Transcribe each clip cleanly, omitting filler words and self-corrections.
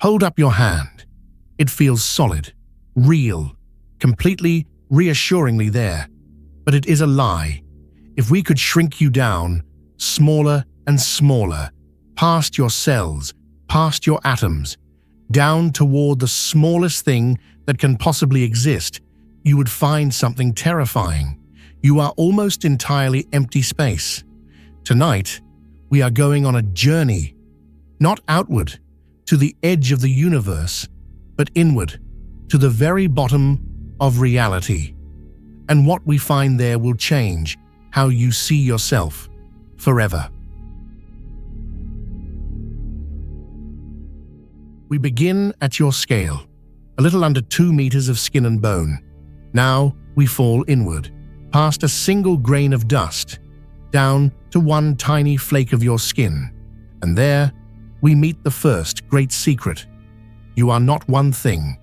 Hold up your hand. It feels solid, real, completely reassuringly there. But it is a lie. If we could shrink you down, smaller and smaller, past your cells, past your atoms, down toward the smallest thing that can possibly exist, you would find something terrifying. You are almost entirely empty space. Tonight, we are going on a journey, not outward, to the edge of the universe, but inward, to the very bottom of reality. And what we find there will change how you see yourself forever. We begin at your scale, a little under 2 meters of skin and bone. Now we fall inward, past a single grain of dust, down to one tiny flake of your skin. And there we meet the first great secret. You are not one thing.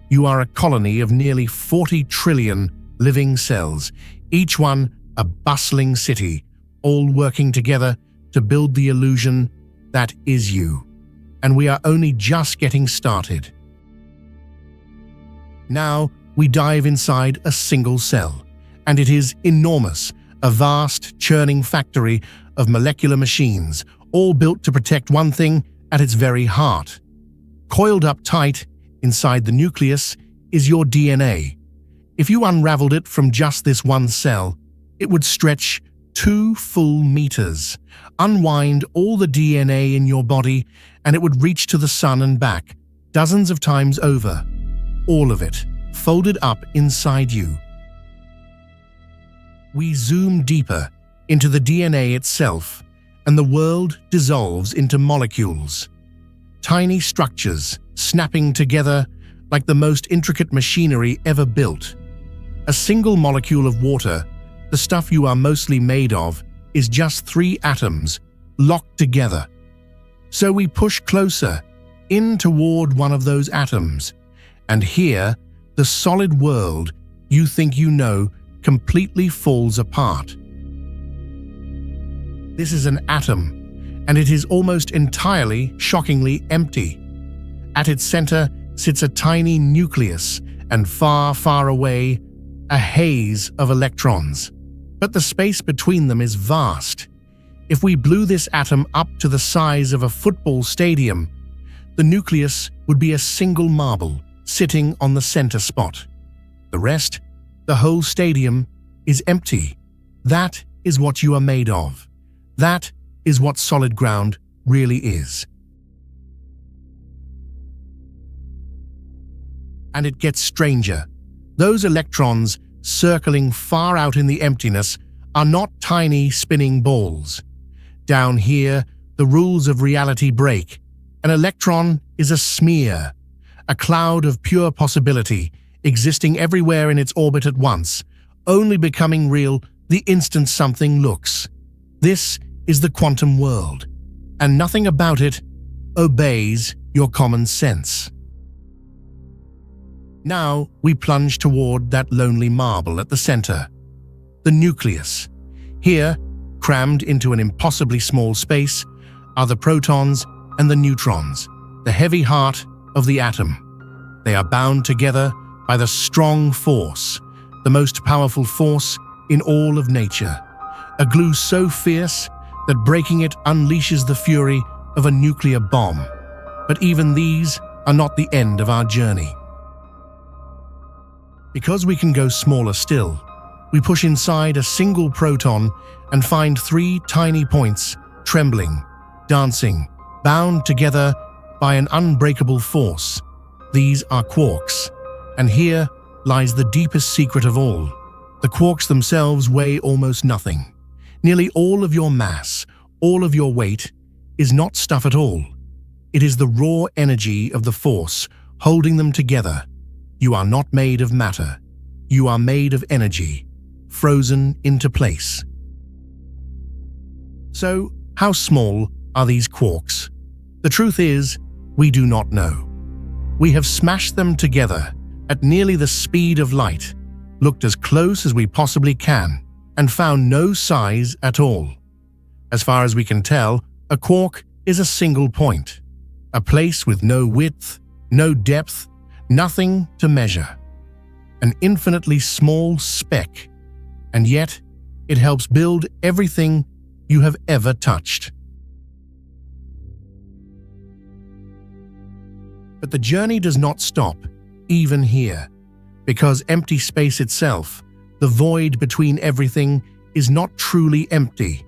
You are a colony of nearly 40 trillion living cells, each one a bustling city, all working together to build the illusion that is you. And we are only just getting started. Now we dive inside a single cell, and it is enormous, a vast churning factory of molecular machines, all built to protect one thing at its very heart. Coiled up tight inside the nucleus is your DNA. If you unraveled it from just this one cell, it would stretch 2 full meters, unwind all the DNA in your body, and it would reach to the sun and back, dozens of times over. All of it, folded up inside you. We zoom deeper into the DNA itself, and the world dissolves into molecules. Tiny structures snapping together like the most intricate machinery ever built. A single molecule of water, the stuff you are mostly made of, is just 3 atoms locked together. So we push closer, in toward one of those atoms, and here, the solid world you think you know completely falls apart. This is an atom, and it is almost entirely, shockingly empty. At its center sits a tiny nucleus, and far, far away, a haze of electrons. But the space between them is vast. If we blew this atom up to the size of a football stadium, the nucleus would be a single marble sitting on the center spot. The rest, the whole stadium, is empty. That is what you are made of. That is what solid ground really is. And it gets stranger. Those electrons circling far out in the emptiness are not tiny spinning balls. Down here, the rules of reality break. An electron is a smear, a cloud of pure possibility, existing everywhere in its orbit at once, only becoming real the instant something looks. This is the quantum world, and nothing about it obeys your common sense. Now we plunge toward that lonely marble at the center, the nucleus. Here, crammed into an impossibly small space, are the protons and the neutrons, the heavy heart of the atom. They are bound together by the strong force, the most powerful force in all of nature, a glue so fierce that breaking it unleashes the fury of a nuclear bomb. But even these are not the end of our journey. Because we can go smaller still, we push inside a single proton and find 3 tiny points, trembling, dancing, bound together by an unbreakable force. These are quarks, and here lies the deepest secret of all. The quarks themselves weigh almost nothing. Nearly all of your mass, all of your weight, is not stuff at all. It is the raw energy of the force holding them together. You are not made of matter. You are made of energy, frozen into place. So, how small are these quarks? The truth is, we do not know. We have smashed them together at nearly the speed of light, looked as close as we possibly can, and found no size at all. As far as we can tell, a quark is a single point. A place with no width, no depth, nothing to measure. An infinitely small speck, and yet it helps build everything you have ever touched. But the journey does not stop, even here, because empty space itself, the void between everything, is not truly empty.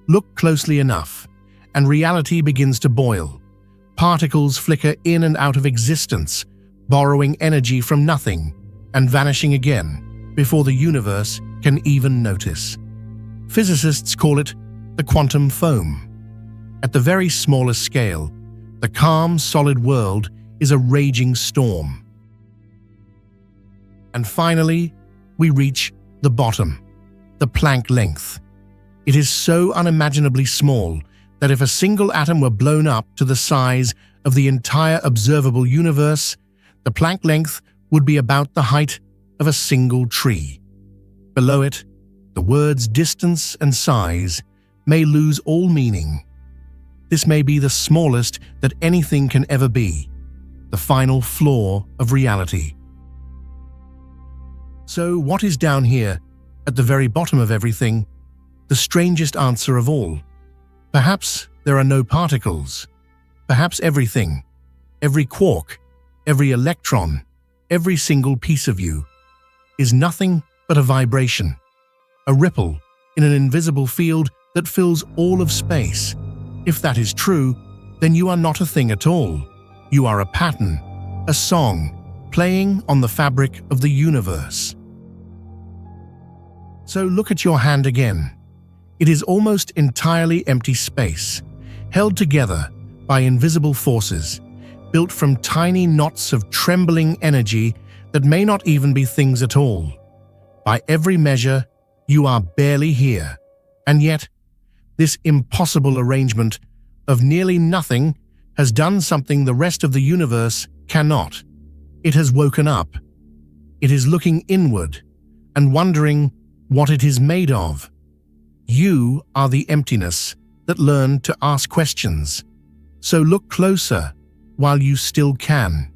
Look closely enough, and reality begins to boil. Particles flicker in and out of existence, borrowing energy from nothing and vanishing again before the universe can even notice. Physicists call it the quantum foam. At the very smallest scale, the calm, solid world is a raging storm. And finally, we reach the bottom, the Planck length. It is so unimaginably small that if a single atom were blown up to the size of the entire observable universe, the Planck length would be about the height of a single tree. Below it, the words distance and size may lose all meaning. This may be the smallest that anything can ever be, the final flaw of reality. So what is down here, at the very bottom of everything, the strangest answer of all? Perhaps there are no particles. Perhaps everything, every quark, every electron, every single piece of you, is nothing but a vibration, a ripple in an invisible field that fills all of space. If that is true, then you are not a thing at all. You are a pattern, a song, playing on the fabric of the universe. So look at your hand again. It is almost entirely empty space, held together by invisible forces, built from tiny knots of trembling energy that may not even be things at all. By every measure, you are barely here, and yet, this impossible arrangement of nearly nothing has done something the rest of the universe cannot. It has woken up. It is looking inward and wondering what it is made of. You are the emptiness that learned to ask questions. So look closer while you still can.